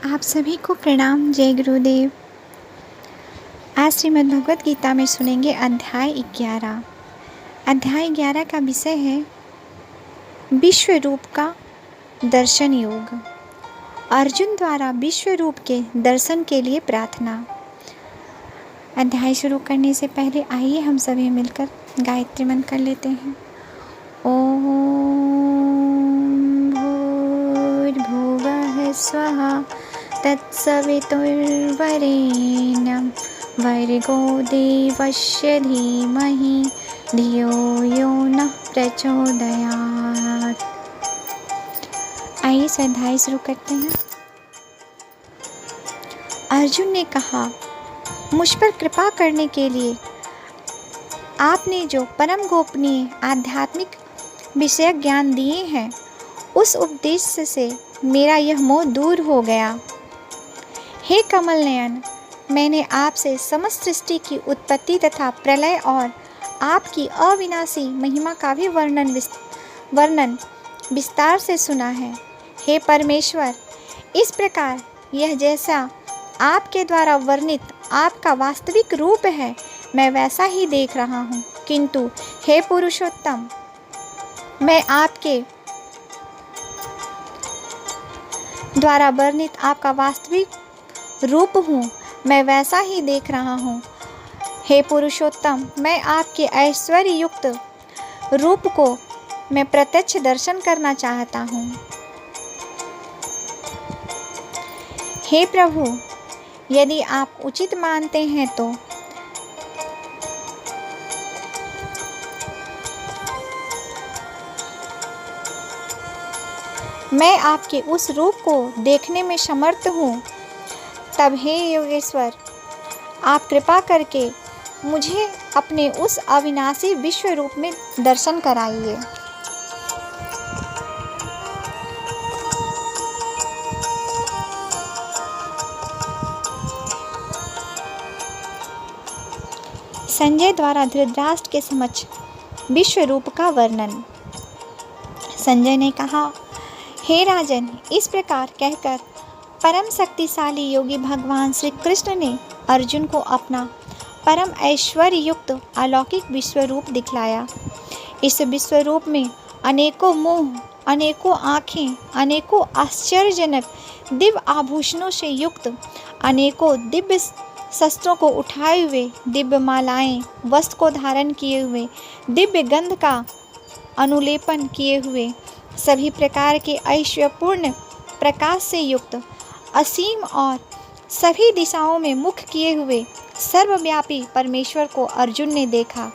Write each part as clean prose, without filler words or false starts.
आप सभी को प्रणाम। जय गुरुदेव। आज श्रीमद् भगवत गीता में सुनेंगे अध्याय 11। अध्याय 11 का विषय है विश्व रूप का दर्शन योग। अर्जुन द्वारा विश्व रूप के दर्शन के लिए प्रार्थना। अध्याय शुरू करने से पहले आइए हम सभी मिलकर गायत्री मंत्र कर लेते हैं। ओम भूर्भुवः स्वः तत्सवितुर्वरेण्यं भर्गो देवस्य धीमहि धियो यो नः प्रचोदयात्। आइए अध्याय शुरू करते हैं। अर्जुन ने कहा, मुझ पर कृपा करने के लिए आपने जो परम गोपनीय आध्यात्मिक विषय ज्ञान दिए हैं, उस उपदेश से मेरा यह मोह दूर हो गया। हे कमल नयन, मैंने आपसे समस्त सृष्टि की उत्पत्ति तथा प्रलय और आपकी अविनाशी महिमा का भी वर्णन विस्तार से सुना है। हे परमेश्वर, इस प्रकार यह जैसा आपके द्वारा वर्णित आपका वास्तविक रूप है, मैं वैसा ही देख रहा हूँ। किंतु हे पुरुषोत्तम, मैं आपके द्वारा वर्णित आपका वास्तविक रूप हूँ, मैं वैसा ही देख रहा हूँ। हे पुरुषोत्तम, मैं आपके ऐश्वर्य युक्त रूप को मैं प्रत्यक्ष दर्शन करना चाहता हूँ। हे प्रभु, यदि आप उचित मानते हैं तो मैं आपके उस रूप को देखने में समर्थ हूँ। तब हे योगेश्वर, आप कृपा करके मुझे अपने उस अविनाशी विश्व रूप में दर्शन कराइए। संजय द्वारा धृतराष्ट्र के समक्ष विश्व रूप का वर्णन। संजय ने कहा, हे राजन, इस प्रकार कहकर परम शक्तिशाली योगी भगवान श्री कृष्ण ने अर्जुन को अपना परम ऐश्वर्य युक्त अलौकिक विश्व रूप दिखलाया। इस विश्व रूप में अनेकों मुंह, अनेकों आँखें, अनेकों आश्चर्यजनक दिव्य आभूषणों से युक्त, अनेकों दिव्य शस्त्रों को उठाए हुए, दिव्य मालाएं वस्त्र को धारण किए हुए, दिव्य गंध का अनुलेपन किए हुए, सभी प्रकार के ऐश्वर्यपूर्ण प्रकाश से युक्त, असीम और सभी दिशाओं में मुख किए हुए सर्वव्यापी परमेश्वर को अर्जुन ने देखा।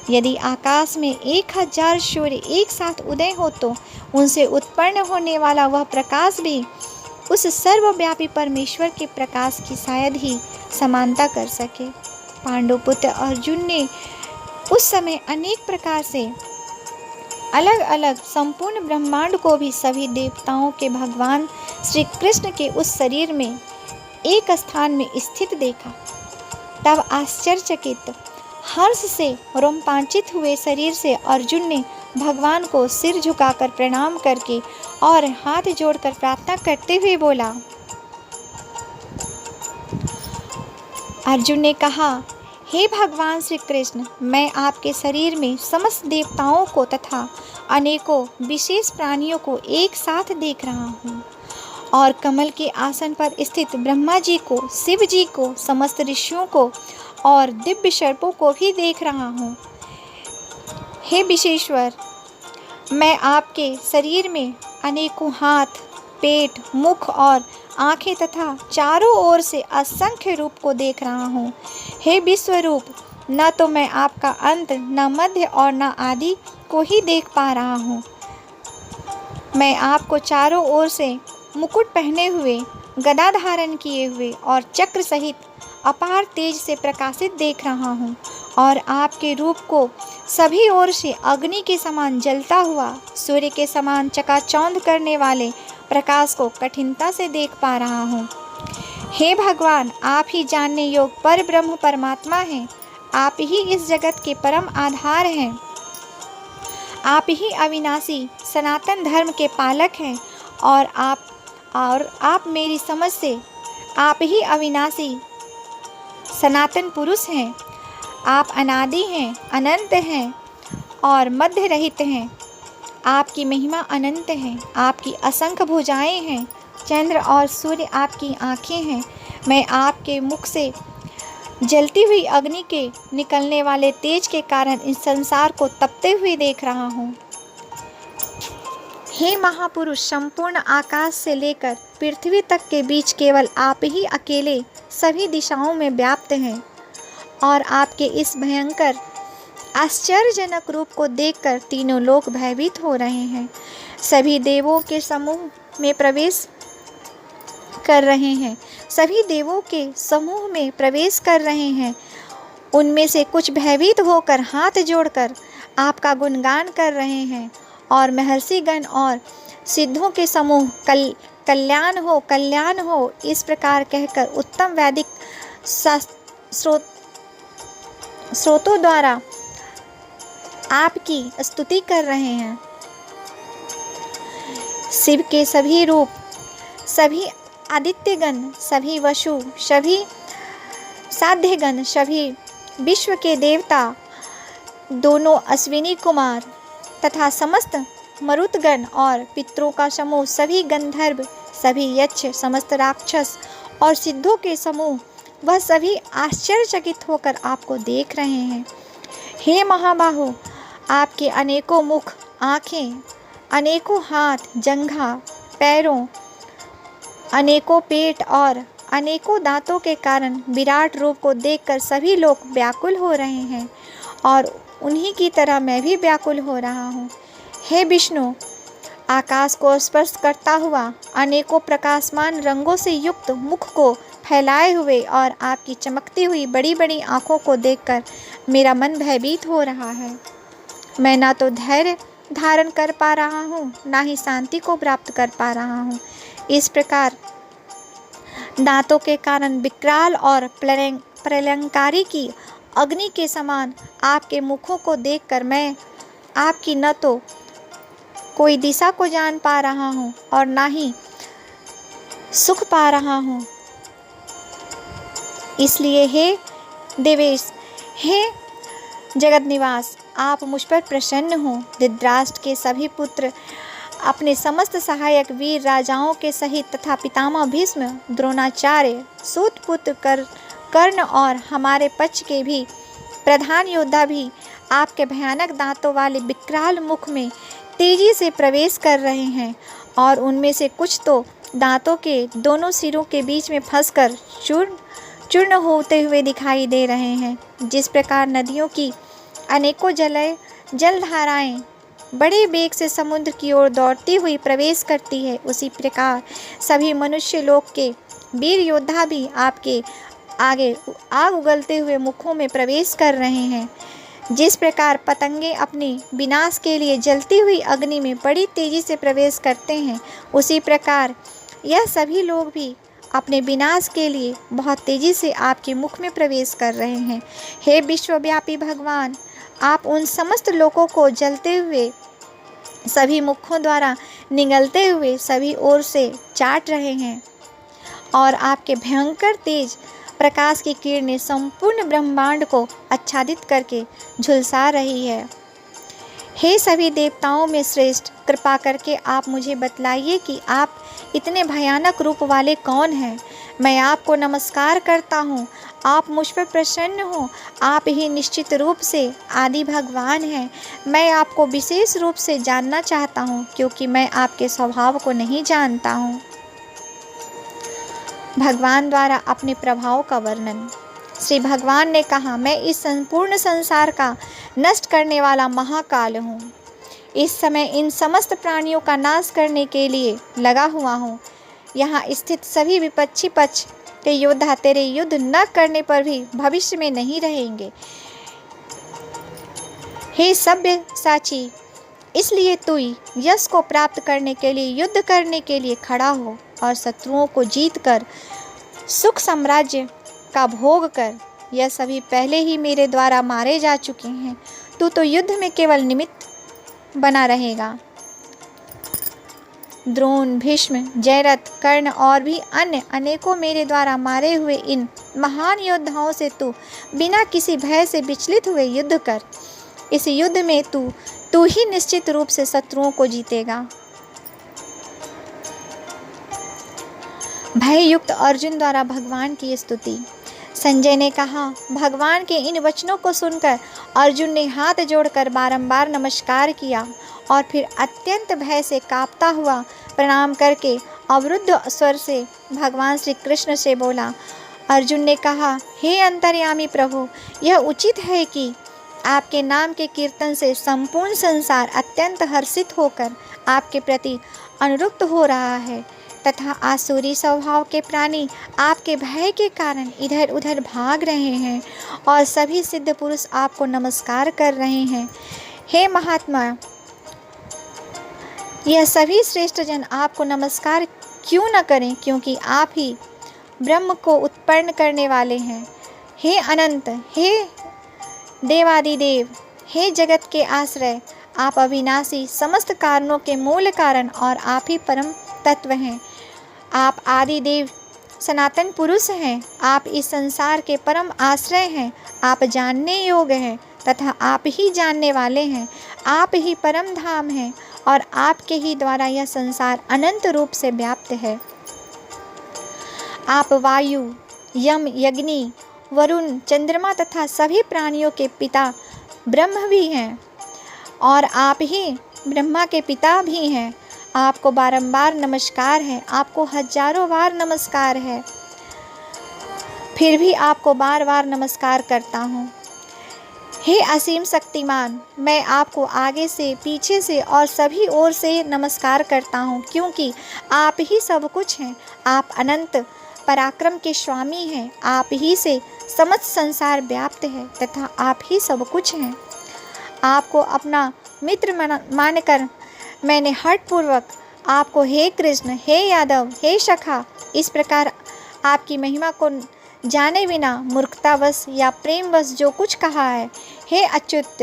यदि आकाश में 1000 सूर्य एक साथ उदय हो तो उनसे उत्पन्न होने वाला वह प्रकाश भी उस सर्वव्यापी परमेश्वर के प्रकाश की शायद ही समानता कर सके। पांडुपुत्र अर्जुन ने उस समय अनेक प्रकार से अलग अलग संपूर्ण ब्रह्मांड को भी सभी देवताओं के भगवान श्री कृष्ण के उस शरीर में एक स्थान में स्थित देखा। तब आश्चर्यचकित, हर्ष से रोमांचित हुए शरीर से अर्जुन ने भगवान को सिर झुकाकर प्रणाम करके और हाथ जोड़कर प्रार्थना करते हुए बोला। अर्जुन ने कहा, हे भगवान श्री कृष्ण, मैं आपके शरीर में समस्त देवताओं को तथा अनेकों विशेष प्राणियों को एक साथ देख रहा हूँ और कमल के आसन पर स्थित ब्रह्मा जी को, शिव जी को, समस्त ऋषियों को और दिव्य सर्पों को भी देख रहा हूँ। हे विश्वेश्वर, मैं आपके शरीर में अनेकों हाथ, पेट, मुख और आँखें तथा चारों ओर से असंख्य रूप को देख रहा हूँ। हे विश्वरूप, न तो मैं आपका अंत, न मध्य और न आदि को ही देख पा रहा हूँ। मैं आपको चारों ओर से मुकुट पहने हुए, गदा धारण किए हुए और चक्र सहित अपार तेज से प्रकाशित देख रहा हूँ और आपके रूप को सभी ओर से अग्नि के समान जलता हुआ, सूर्य के समान चकाचौंध करने वाले प्रकाश को कठिनता से देख पा रहा हूँ। हे भगवान, आप ही जानने योग्य पर ब्रह्म परमात्मा हैं। आप ही इस जगत के परम आधार हैं। आप ही अविनाशी सनातन धर्म के पालक हैं और आप और आप मेरी समझ से आप ही अविनाशी सनातन पुरुष हैं। आप अनादि हैं, अनंत हैं और मध्य रहित हैं। आपकी महिमा अनंत है। आपकी असंख्य भुजाएं हैं। चंद्र और सूर्य आपकी आँखें हैं। मैं आपके मुख से जलती हुई अग्नि के निकलने वाले तेज के कारण इस संसार को तपते हुए देख रहा हूँ। हे महापुरुष, संपूर्ण आकाश से लेकर पृथ्वी तक के बीच केवल आप ही अकेले सभी दिशाओं में व्याप्त हैं और आपके इस भयंकर आश्चर्यजनक रूप को देखकर तीनों लोग भयभीत हो रहे हैं। सभी देवों के समूह में प्रवेश कर रहे हैं। सभी देवों के समूह में प्रवेश कर रहे हैं। उनमें से कुछ भयभीत होकर हाथ जोड़कर आपका गुणगान कर रहे हैं और महर्षिगण और सिद्धों के समूह कल्याण हो, कल्याण हो, इस प्रकार कहकर उत्तम वैदिक स्रोतों द्वारा आपकी स्तुति कर रहे हैं। शिव के सभी रूप, सभी आदित्यगण, सभी वसु, सभी साध्यगण, सभी विश्व के देवता, दोनों अश्विनी कुमार तथा समस्त मरुतगण और पितरों का समूह, सभी गंधर्व, सभी यक्ष, समस्त राक्षस और सिद्धों के समूह, वह सभी आश्चर्यचकित होकर आपको देख रहे हैं। हे महाबाहो, आपके अनेकों मुख, आँखें, अनेकों हाथ, जंघा, पैरों, अनेकों पेट और अनेकों दांतों के कारण विराट रूप को देखकर सभी लोग व्याकुल हो रहे हैं और उन्हीं की तरह मैं भी व्याकुल हो रहा हूँ। हे विष्णु, आकाश को स्पर्श करता हुआ अनेकों प्रकाशमान रंगों से युक्त मुख को फैलाए हुए और आपकी चमकती हुई बड़ी बड़ी आँखों को देखकर मेरा मन भयभीत हो रहा है। मैं ना तो धैर्य धारण कर पा रहा हूँ, ना ही शांति को प्राप्त कर पा रहा हूँ। इस प्रकार दांतों के कारण विकराल और प्रलयंकारी की अग्नि के समान आपके मुखों को देखकर मैं आपकी न तो कोई दिशा को जान पा रहा हूँ और ना ही सुख पा रहा हूँ। इसलिए हे देवेश, हे जगत निवास, आप मुझ पर प्रसन्न हो। धृतराष्ट्र के सभी पुत्र अपने समस्त सहायक वीर राजाओं के सहित तथा पितामह भीष्म, द्रोणाचार्य, सूतपुत्र कर्ण और हमारे पक्ष के भी प्रधान योद्धा भी आपके भयानक दांतों वाले विकराल मुख में तेजी से प्रवेश कर रहे हैं और उनमें से कुछ तो दांतों के दोनों सिरों के बीच में फंसकर चूर्ण होते हुए दिखाई दे रहे हैं। जिस प्रकार नदियों की अनेकों जलधाराएं बड़े वेग से समुद्र की ओर दौड़ती हुई प्रवेश करती है, उसी प्रकार सभी मनुष्य लोक के वीर योद्धा भी आपके आगे आग उगलते हुए मुखों में प्रवेश कर रहे हैं। जिस प्रकार पतंगे अपने विनाश के लिए जलती हुई अग्नि में बड़ी तेजी से प्रवेश करते हैं, उसी प्रकार यह सभी लोग भी अपने विनाश के लिए बहुत तेजी से आपके मुख में प्रवेश कर रहे हैं। हे विश्वव्यापी भगवान, आप उन समस्त लोगों को जलते हुए सभी मुखों द्वारा निगलते हुए सभी ओर से चाट रहे हैं और आपके भयंकर तेज प्रकाश की किरणें संपूर्ण ब्रह्मांड को आच्छादित करके झुलसा रही है। हे सभी देवताओं में श्रेष्ठ, कृपा करके आप मुझे बतलाइए कि आप इतने भयानक रूप वाले कौन हैं। मैं आपको नमस्कार करता हूँ, आप मुझ पर प्रसन्न हो। आप ही निश्चित रूप से आदि भगवान हैं। मैं आपको विशेष रूप से जानना चाहता हूँ, क्योंकि मैं आपके स्वभाव को नहीं जानता हूँ। भगवान द्वारा अपने प्रभाव का वर्णन। श्री भगवान ने कहा, मैं इस संपूर्ण संसार का नष्ट करने वाला महाकाल हूँ। इस समय इन समस्त प्राणियों का नाश करने के लिए लगा हुआ हूँ। यहाँ स्थित सभी विपक्षी पक्ष के योद्धा तेरे युद्ध न करने पर भी भविष्य में नहीं रहेंगे। हे सभ्य साची, इसलिए तू यश को प्राप्त करने के लिए युद्ध करने के लिए खड़ा हो और शत्रुओं को जीत कर सुख साम्राज्य का भोग कर। यह सभी पहले ही मेरे द्वारा मारे जा चुके हैं। तू तो युद्ध में केवल निमित्त बना रहेगा। द्रोण, भीष्म, जयरथ, कर्ण और भी अन्य अनेकों मेरे द्वारा मारे हुए इन महान योद्धाओं से तू बिना किसी भय से विचलित हुए युद्ध कर। इस युद्ध में तू ही निश्चित रूप से शत्रुओं को जीतेगा। भययुक्त अर्जुन द्वारा भगवान की स्तुति। संजय ने कहा, भगवान के इन वचनों को सुनकर अर्जुन ने हाथ जोड़कर बारंबार नमस्कार किया और फिर अत्यंत भय से कांपता हुआ प्रणाम करके अवरुद्ध स्वर से भगवान श्री कृष्ण से बोला। अर्जुन ने कहा, हे अंतर्यामी प्रभु, यह उचित है कि आपके नाम के कीर्तन से संपूर्ण संसार अत्यंत हर्षित होकर आपके प्रति अनुरक्त हो रहा है तथा आसुरी स्वभाव के प्राणी आपके भय के कारण इधर उधर भाग रहे हैं और सभी सिद्ध पुरुष आपको नमस्कार कर रहे हैं। हे महात्मा, यह सभी श्रेष्ठ जन आपको नमस्कार क्यों न करें, क्योंकि आप ही ब्रह्म को उत्पन्न करने वाले हैं। हे अनंत, हे देवादिदेव, हे जगत के आश्रय, आप अविनाशी, समस्त कारणों के मूल कारण और आप ही परम तत्व हैं। आप आदि देव, सनातन पुरुष हैं। आप इस संसार के परम आश्रय हैं। आप जानने योग्य हैं तथा आप ही जानने वाले हैं। आप ही परम धाम हैं और आपके ही द्वारा यह संसार अनंत रूप से व्याप्त है। आप वायु, यम, अग्नि, वरुण, चंद्रमा तथा सभी प्राणियों के पिता ब्रह्म भी हैं और आप ही ब्रह्मा के पिता भी हैं। आपको बारंबार नमस्कार है, आपको हजारों बार नमस्कार है, फिर भी आपको बार बार नमस्कार करता हूँ। हे असीम शक्तिमान, मैं आपको आगे से, पीछे से और सभी ओर से नमस्कार करता हूँ, क्योंकि आप ही सब कुछ हैं। आप अनंत पराक्रम के स्वामी हैं। आप ही से समस्त संसार व्याप्त है तथा आप ही सब कुछ हैं। आपको अपना मित्र मानकर मैंने हठपूर्वक आपको हे कृष्ण, हे यादव, हे सखा इस प्रकार आपकी महिमा को जाने बिना मूर्खतावश या प्रेमवश जो कुछ कहा है। हे अच्युत,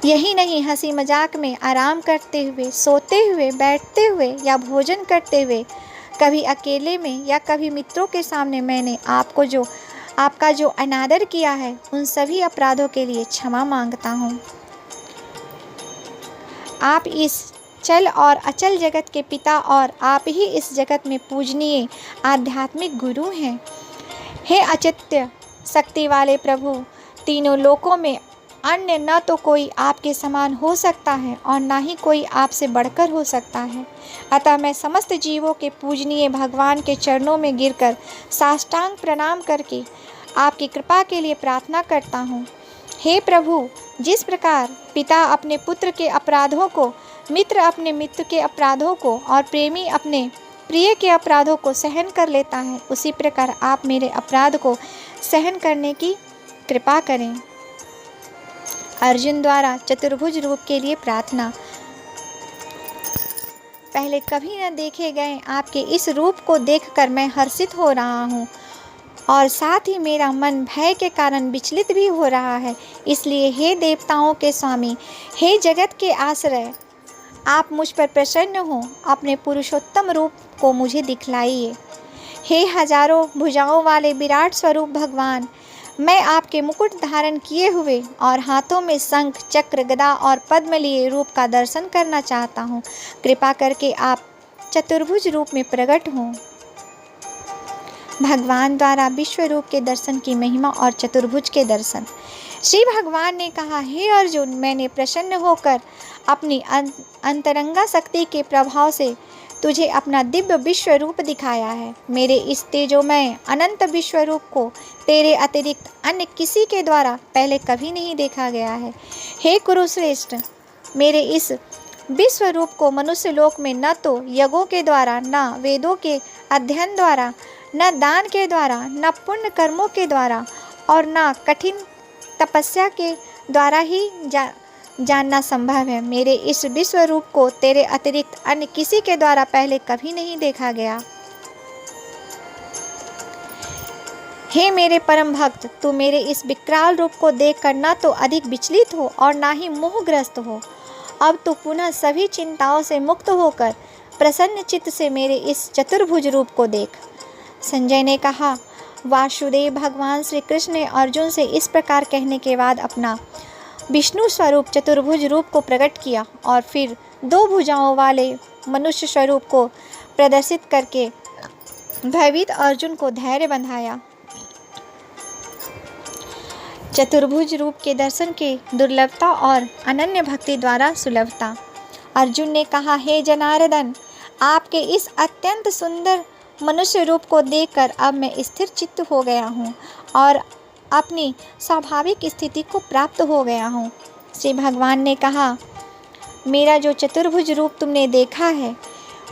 यही नहीं, हंसी मजाक में, आराम करते हुए, सोते हुए, बैठते हुए या भोजन करते हुए, कभी अकेले में या कभी मित्रों के सामने मैंने आपका जो अनादर किया है, उन सभी अपराधों के लिए क्षमा मांगता हूँ। आप इस चल और अचल जगत के पिता और आप ही इस जगत में पूजनीय आध्यात्मिक गुरु हैं। हे अचित्य शक्ति वाले प्रभु, तीनों लोकों में अन्य न तो कोई आपके समान हो सकता है और न ही कोई आपसे बढ़कर हो सकता है। अतः मैं समस्त जीवों के पूजनीय भगवान के चरणों में गिरकर साष्टांग प्रणाम करके आपकी कृपा के लिए प्रार्थना करता हूँ। हे प्रभु, जिस प्रकार पिता अपने पुत्र के अपराधों को, मित्र अपने मित्र के अपराधों को और प्रेमी अपने प्रिय के अपराधों को सहन कर लेता है, उसी प्रकार आप मेरे अपराध को सहन करने की कृपा करें। अर्जुन द्वारा चतुर्भुज रूप के लिए प्रार्थना। पहले कभी न देखे गए आपके इस रूप को देखकर मैं हर्षित हो रहा हूँ और साथ ही मेरा मन भय के कारण विचलित भी हो रहा है। इसलिए हे देवताओं के स्वामी, हे जगत के आश्रय, आप मुझ पर प्रसन्न हो, अपने पुरुषोत्तम रूप को मुझे दिखलाइए। हे हजारों भुजाओं वाले विराट स्वरूप भगवान, मैं आपके मुकुट धारण किए हुए और हाथों में शंख, चक्र, गदा और पद्म लिए रूप का दर्शन करना चाहता हूँ। कृपा करके आप चतुर्भुज रूप में प्रकट हों। भगवान द्वारा विश्व रूप के दर्शन की महिमा और चतुर्भुज के दर्शन। श्री भगवान ने कहा, हे अर्जुन, मैंने प्रसन्न होकर अपनी अंतरंगा शक्ति के प्रभाव से तुझे अपना दिव्य विश्व रूप दिखाया है। मेरे इस तेजोमय अनंत विश्व रूप को तेरे अतिरिक्त अन्य किसी के द्वारा पहले कभी नहीं देखा गया है। हे कुरुश्रेष्ठ, मेरे इस विश्व रूप को मनुष्य लोक में न तो यज्ञों के द्वारा, न वेदों के अध्ययन द्वारा, न दान के द्वारा, न पुण्य कर्मों के द्वारा और न कठिन तपस्या के द्वारा ही जानना संभव है। मेरे इस विश्व रूप को तेरे अतिरिक्त अन्य किसी के द्वारा पहले कभी नहीं देखा गया। हे मेरे परम भक्त, तू मेरे इस विकराल रूप को देखकर न तो अधिक विचलित हो और ना ही मोहग्रस्त हो अब तो पुनः सभी चिंताओं से मुक्त होकर प्रसन्न चित्त से मेरे इस चतुर्भुज रूप को देख। संजय ने कहा। वासुदेव भगवान श्री कृष्ण ने अर्जुन से इस प्रकार कहने के बाद अपना विष्णु स्वरूप चतुर्भुज रूप को प्रकट किया और फिर 2 भुजाओं वाले मनुष्य स्वरूप को प्रदर्शित करके भयभीत अर्जुन को धैर्य बंधाया। चतुर्भुज रूप के दर्शन के दुर्लभता और अनन्य भक्ति द्वारा सुलभता। अर्जुन ने कहा, हे जनार्दन, आपके इस अत्यंत सुंदर मनुष्य रूप को देखकर अब मैं स्थिर चित्त हो गया हूँ और अपनी स्वाभाविक स्थिति को प्राप्त हो गया हूँ। श्री भगवान ने कहा, मेरा जो चतुर्भुज रूप तुमने देखा है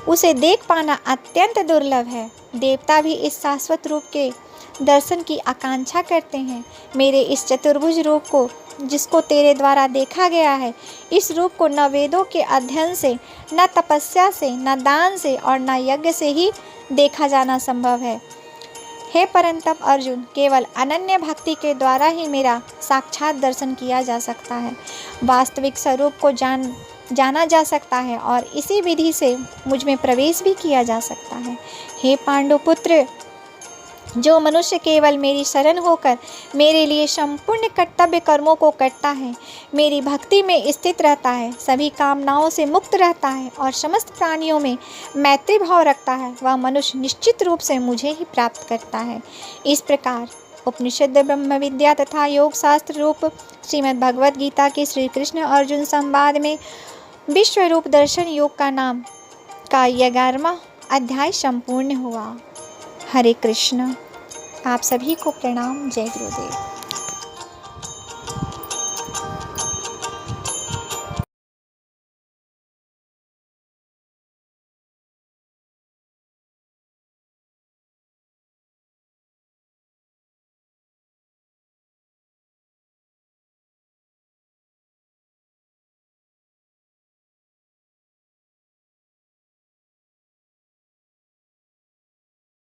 उसे देख पाना अत्यंत दुर्लभ है। देवता भी इस शाश्वत रूप के दर्शन की आकांक्षा करते हैं। मेरे इस चतुर्भुज रूप को जिसको तेरे द्वारा देखा गया है, इस रूप को न वेदों के अध्ययन से, न तपस्या से, न दान से और न यज्ञ से ही देखा जाना संभव है। हे परंतप अर्जुन, केवल अनन्य भक्ति के द्वारा ही मेरा साक्षात दर्शन किया जा सकता है। वास्तविक स्वरूप को जाना जा सकता है और इसी विधि से मुझ में प्रवेश भी किया जा सकता है। हे पांडुपुत्र, जो मनुष्य केवल मेरी शरण होकर मेरे लिए संपूर्ण कर्तव्य कर्मों को करता है, मेरी भक्ति में स्थित रहता है, सभी कामनाओं से मुक्त रहता है और समस्त प्राणियों में मैत्री भाव रखता है, वह मनुष्य निश्चित रूप से मुझे ही प्राप्त करता है। इस प्रकार उपनिषद, ब्रह्म विद्या तथा योग शास्त्र रूप श्रीमद् भगवद गीता के श्री कृष्ण अर्जुन संवाद में विश्व रूप दर्शन योग का 11वां अध्याय संपूर्ण हुआ। हरे कृष्ण। आप सभी को प्रणाम। जय गुरुदेव।